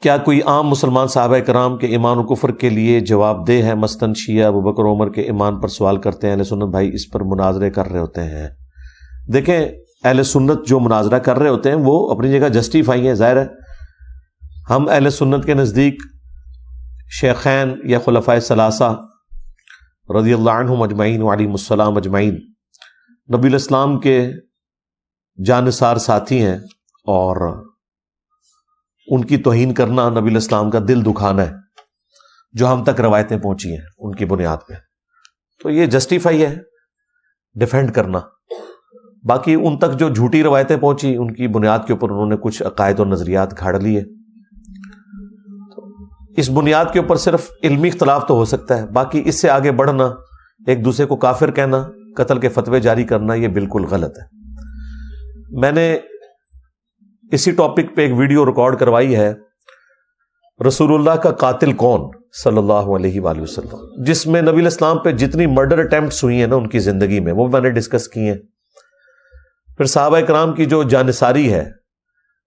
کیا کوئی عام مسلمان صحابہ کرام کے ایمان و کفر کے لیے جواب دہ ہے؟ مثلاً شیعہ ابو بکر عمر کے ایمان پر سوال کرتے ہیں، اہل سنت بھائی اس پر مناظرے کر رہے ہوتے ہیں۔ دیکھیں، اہل سنت جو مناظرہ کر رہے ہوتے ہیں وہ اپنی جگہ جسٹیفائی ہیں، ظاہر ہے ہم اہل سنت کے نزدیک شیخین یا خلفائے ثلاثہ رضی اللہ عنہم اجمعین وعلیہم السلام اجمعین نبی الاسلام کے جانثار ساتھی ہیں، اور ان کی توہین کرنا نبی الاسلام کا دل دکھانا ہے، جو ہم تک روایتیں پہنچی ہیں ان کی بنیاد پہ، تو یہ جسٹیفائی ہے ڈیفینڈ کرنا۔ باقی ان تک جو جھوٹی روایتیں پہنچی ان کی بنیاد کے اوپر انہوں نے کچھ عقائد اور نظریات گھاڑ لیے، اس بنیاد کے اوپر صرف علمی اختلاف تو ہو سکتا ہے، باقی اس سے آگے بڑھنا، ایک دوسرے کو کافر کہنا، قتل کے فتوے جاری کرنا، یہ بالکل غلط ہے۔ میں نے اسی ٹاپک پہ ایک ویڈیو ریکارڈ کروائی ہے، رسول اللہ کا قاتل کون صلی اللہ علیہ وآلہ وسلم، جس میں نبی الاسلام پہ جتنی مرڈر اٹیمپٹس ہوئی ہیں نا ان کی زندگی میں، وہ میں نے ڈسکس کی ہیں۔ پھر صحابہ کرام کی جو جانثاری ہے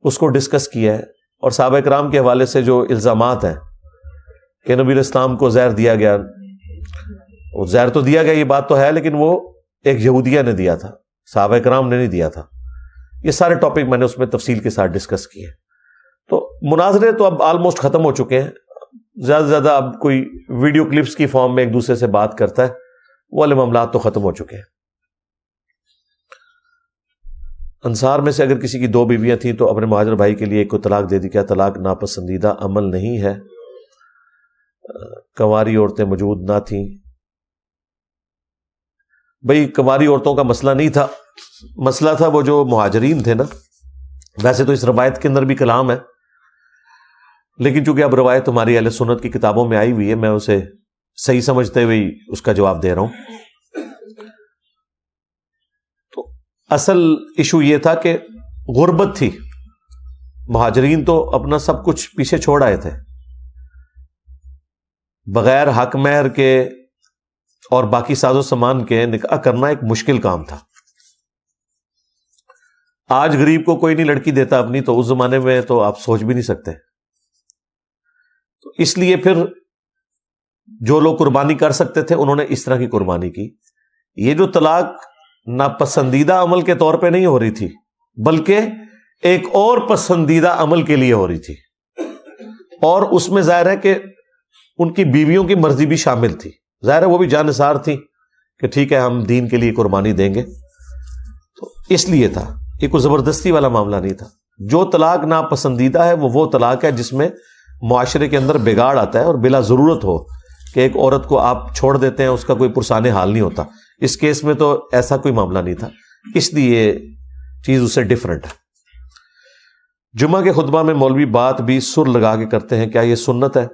اس کو ڈسکس کیا ہے، اور صحابہ کرام کے حوالے سے جو الزامات ہیں کہ نبی الاسلام کو زہر دیا گیا، وہ زہر تو دیا گیا، یہ بات تو ہے، لیکن وہ ایک یہودیہ نے دیا تھا، صحابہ کرام نے نہیں دیا تھا۔ یہ سارے ٹاپک میں نے اس میں تفصیل کے ساتھ ڈسکس کیے۔ تو مناظرے تو اب آلموسٹ ختم ہو چکے ہیں، زیادہ سے زیادہ اب کوئی ویڈیو کلپس کی فارم میں ایک دوسرے سے بات کرتا ہے، وہ والے معاملات تو ختم ہو چکے ہیں۔ انصار میں سے اگر کسی کی 2 بیویاں تھیں تو اپنے مہاجر بھائی کے لیے ایک کو طلاق دے دی، کیا طلاق ناپسندیدہ عمل نہیں ہے؟ کنواری عورتیں موجود نہ تھیں؟ بھئی کنواری عورتوں کا مسئلہ نہیں تھا، مسئلہ تھا وہ جو مہاجرین تھے نا۔ ویسے تو اس روایت کے اندر بھی کلام ہے، لیکن چونکہ اب روایت ہماری اہل سنت کی کتابوں میں آئی ہوئی ہے، میں اسے صحیح سمجھتے ہوئے اس کا جواب دے رہا ہوں۔ تو اصل ایشو یہ تھا کہ غربت تھی، مہاجرین تو اپنا سب کچھ پیچھے چھوڑ آئے تھے، بغیر حق مہر کے اور باقی ساز و سامان کے نکاح کرنا ایک مشکل کام تھا۔ آج غریب کو کوئی نہیں لڑکی دیتا اپنی، تو اس زمانے میں تو آپ سوچ بھی نہیں سکتے۔ تو اس لیے پھر جو لوگ قربانی کر سکتے تھے انہوں نے اس طرح کی قربانی کی۔ یہ جو طلاق ناپسندیدہ عمل کے طور پہ نہیں ہو رہی تھی، بلکہ ایک اور پسندیدہ عمل کے لیے ہو رہی تھی، اور اس میں ظاہر ہے کہ ان کی بیویوں کی مرضی بھی شامل تھی، ظاہر ہے وہ بھی جانثار تھی کہ ٹھیک ہے ہم دین کے لیے قربانی دیں گے، تو اس لیے تھا، یہ کوئی زبردستی والا معاملہ نہیں تھا۔ جو طلاق ناپسندیدہ ہے وہ طلاق ہے جس میں معاشرے کے اندر بگاڑ آتا ہے اور بلا ضرورت ہو کہ ایک عورت کو آپ چھوڑ دیتے ہیں، اس کا کوئی پرسان حال نہیں ہوتا۔ اس کیس میں تو ایسا کوئی معاملہ نہیں تھا، اس لیے یہ چیز اس سے ڈفرنٹ ہے۔ جمعہ کے خطبہ میں مولوی بات بھی سر لگا کے کرتے ہیں، کیا یہ سنت ہے؟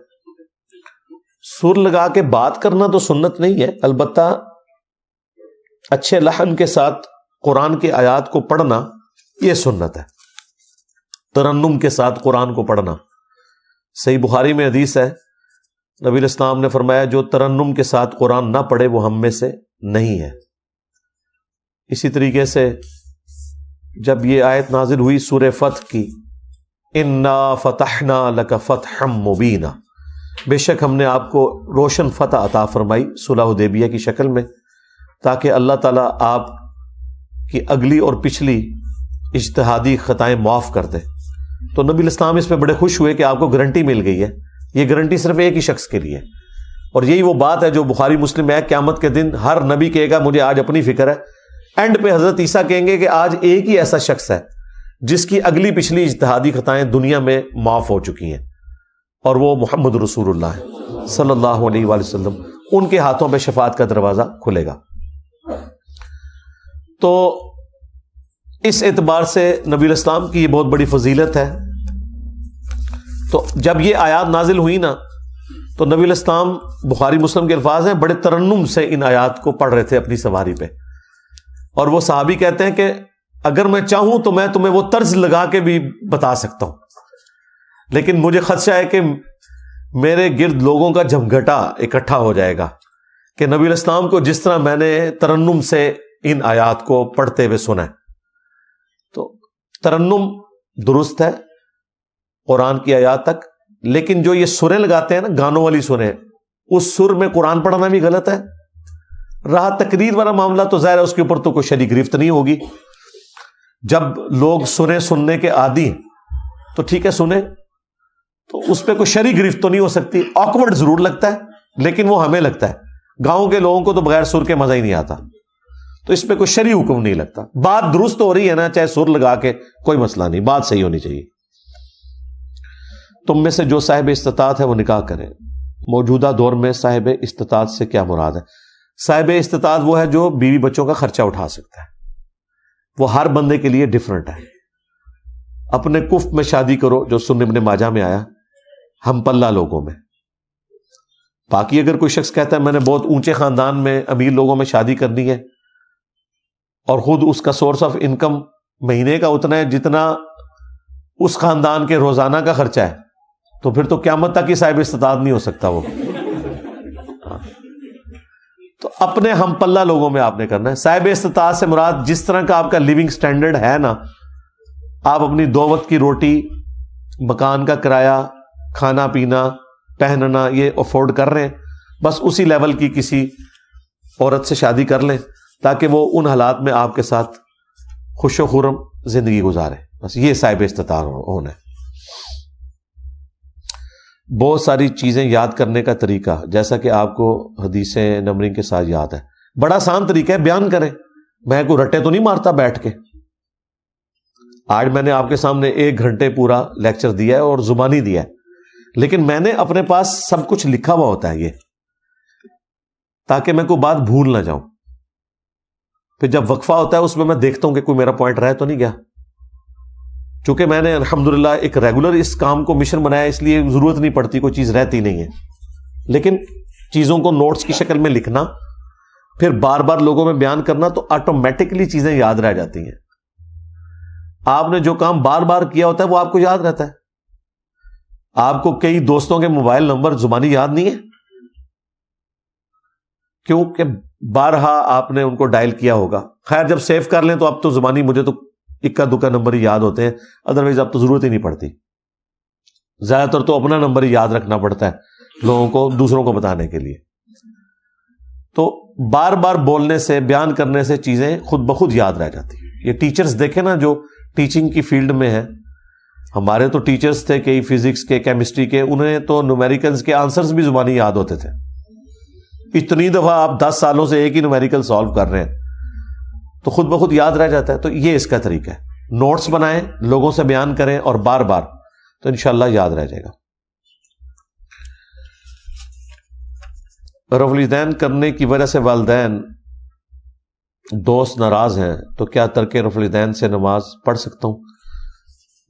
سر لگا کے بات کرنا تو سنت نہیں ہے، البتہ اچھے لحن کے ساتھ قرآن کی آیات کو پڑھنا یہ سنت ہے، ترنم کے ساتھ قرآن کو پڑھنا۔ صحیح بخاری میں حدیث ہے، نبی الاسلام نے فرمایا جو ترنم کے ساتھ قرآن نہ پڑھے وہ ہم میں سے نہیں ہے۔ اسی طریقے سے جب یہ آیت نازل ہوئی سورہ فتح کی، انا فتحنا لک فتحا مبینا، بے شک ہم نے آپ کو روشن فتح عطا فرمائی صلح حدیبیہ کی شکل میں، تاکہ اللہ تعالیٰ آپ کی اگلی اور پچھلی اجتہادی خطائیں معاف کر دے۔ تو نبی الاسلام اس پہ بڑے خوش ہوئے کہ آپ کو گارنٹی مل گئی ہے، یہ گارنٹی صرف ایک ہی شخص کے لیے، اور یہی وہ بات ہے جو بخاری مسلم ہے، قیامت کے دن ہر نبی کہے گا مجھے آج اپنی فکر ہے، اینڈ پہ حضرت عیسیٰ کہیں گے کہ آج ایک ہی ایسا شخص ہے جس کی اگلی پچھلی اجتہادی خطائیں دنیا میں معاف ہو چکی ہیں، اور وہ محمد رسول اللہ ہے صلی اللہ علیہ وآلہ وسلم، ان کے ہاتھوں پہ شفاعت کا دروازہ کھلے گا۔ تو اس اعتبار سے نبی الاسلام کی یہ بہت بڑی فضیلت ہے۔ تو جب یہ آیات نازل ہوئی نا تو نبی الاسلام، بخاری مسلم کے الفاظ ہیں، بڑے ترنم سے ان آیات کو پڑھ رہے تھے اپنی سواری پہ، اور وہ صحابی کہتے ہیں کہ اگر میں چاہوں تو میں تمہیں وہ طرز لگا کے بھی بتا سکتا ہوں، لیکن مجھے خدشہ ہے کہ میرے گرد لوگوں کا جھمگھٹا اکٹھا ہو جائے گا کہ نبی الاسلام کو جس طرح میں نے ترنم سے ان آیات کو پڑھتے ہوئے سنا ہے۔ تو ترنم درست ہے قرآن کی آیات تک، لیکن جو یہ سریں لگاتے ہیں نا، گانوں والی سریں، اس سر میں قرآن پڑھنا بھی غلط ہے. رہا تقریر والا معاملہ تو ظاہر ہے اس کے اوپر تو کوئی شرعی گرفت نہیں ہوگی. جب لوگ سنیں سننے کے عادی ہیں تو ٹھیک ہے سنیں، تو اس پہ کوئی شرعی گرفت تو نہیں ہو سکتی. آکورڈ ضرور لگتا ہے لیکن وہ ہمیں لگتا ہے، گاؤں کے لوگوں کو تو بغیر سر کے مزہ ہی نہیں آتا، تو اس پہ کوئی شرعی حکم نہیں لگتا. بات درست ہو رہی ہے نا، چاہے سر لگا کے، کوئی مسئلہ نہیں، بات صحیح ہونی چاہیے. تم میں سے جو صاحب استطاعت ہے وہ نکاح کرے. موجودہ دور میں صاحب استطاعت سے کیا مراد ہے؟ صاحب استطاعت وہ ہے جو بیوی بچوں کا خرچہ اٹھا سکتا ہے. وہ ہر بندے کے لیے ڈیفرنٹ ہے. اپنے کفت میں شادی کرو جو سنن ابن ماجہ میں آیا، ہم پلہ لوگوں میں. باقی اگر کوئی شخص کہتا ہے میں نے بہت اونچے خاندان میں امیر لوگوں میں شادی کرنی ہے اور خود اس کا سورس آف انکم مہینے کا اتنا ہے جتنا اس خاندان کے روزانہ کا خرچہ ہے، تو پھر تو قیامت تک ہی صاحب استطاعت نہیں ہو سکتا وہ. تو اپنے ہم پلہ لوگوں میں آپ نے کرنا ہے. صاحب استطاعت سے مراد جس طرح کا آپ کا لیونگ سٹینڈرڈ ہے نا، آپ اپنی 2 وقت کی روٹی، مکان کا کرایہ، کھانا پینا، پہننا یہ افورڈ کر رہے ہیں، بس اسی لیول کی کسی عورت سے شادی کر لیں تاکہ وہ ان حالات میں آپ کے ساتھ خوش و خرم زندگی گزارے. بس یہ صاحب استطاعت ہونا ہے. بہت ساری چیزیں یاد کرنے کا طریقہ، جیسا کہ آپ کو حدیثیں نمبرنگ کے ساتھ یاد ہے، بڑا آسان طریقہ ہے، بیان کریں. میں کوئی رٹے تو نہیں مارتا بیٹھ کے. آج میں نے آپ کے سامنے 1 گھنٹے پورا لیکچر دیا ہے اور زبانی دیا ہے، لیکن میں نے اپنے پاس سب کچھ لکھا ہوا ہوتا ہے یہ، تاکہ میں کوئی بات بھول نہ جاؤں. پھر جب وقفہ ہوتا ہے اس میں میں دیکھتا ہوں کہ کوئی میرا پوائنٹ رہ تو نہیں گیا. چونکہ میں نے الحمدللہ ایک ریگولر اس کام کو مشن بنایا، اس لیے ضرورت نہیں پڑتی، کوئی چیز رہتی نہیں ہے. لیکن چیزوں کو نوٹس کی شکل میں لکھنا، پھر بار بار لوگوں میں بیان کرنا، تو آٹومیٹکلی چیزیں یاد رہ جاتی ہیں. آپ نے جو کام بار بار کیا ہوتا ہے وہ آپ کو یاد رہتا ہے. آپ کو کئی دوستوں کے موبائل نمبر زبانی یاد نہیں ہے، کیونکہ بارہا آپ نے ان کو ڈائل کیا ہوگا. خیر جب سیو کر لیں تو اب تو زبانی مجھے تو اکا دکا نمبر ہی یاد ہوتے ہیں، ادروائز اب تو ضرورت ہی نہیں پڑتی. زیادہ تر تو اپنا نمبر ہی یاد رکھنا پڑتا ہے لوگوں کو، دوسروں کو بتانے کے لیے. تو بار بار بولنے سے، بیان کرنے سے چیزیں خود بخود یاد رہ جاتی ہیں. یہ ٹیچرز دیکھیں نا جو ٹیچنگ کی فیلڈ میں ہیں، ہمارے تو ٹیچرز تھے کئی فزکس کے، کیمسٹری کے، انہیں تو نومیریکلز کے آنسرز بھی زبانی یاد ہوتے تھے. اتنی دفعہ آپ 10 سالوں سے ایک ہی نومیریکل سالو کر رہے ہیں تو خود بخود یاد رہ جاتا ہے. تو یہ اس کا طریقہ ہے. نوٹس بنائیں، لوگوں سے بیان کریں اور بار بار، تو انشاءاللہ یاد رہ جائے گا. رفع الیدین کرنے کی وجہ سے والدین دوست ناراض ہیں تو کیا ترک رفع الیدین سے نماز پڑھ سکتا ہوں؟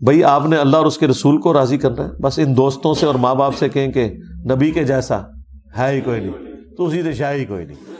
بھائی آپ نے اللہ اور اس کے رسول کو راضی کرنا ہے. بس ان دوستوں سے اور ماں باپ سے کہیں کہ نبی کے جیسا ہے ہی کوئی نہیں، تو اسی سے شاہ ہی کوئی نہیں.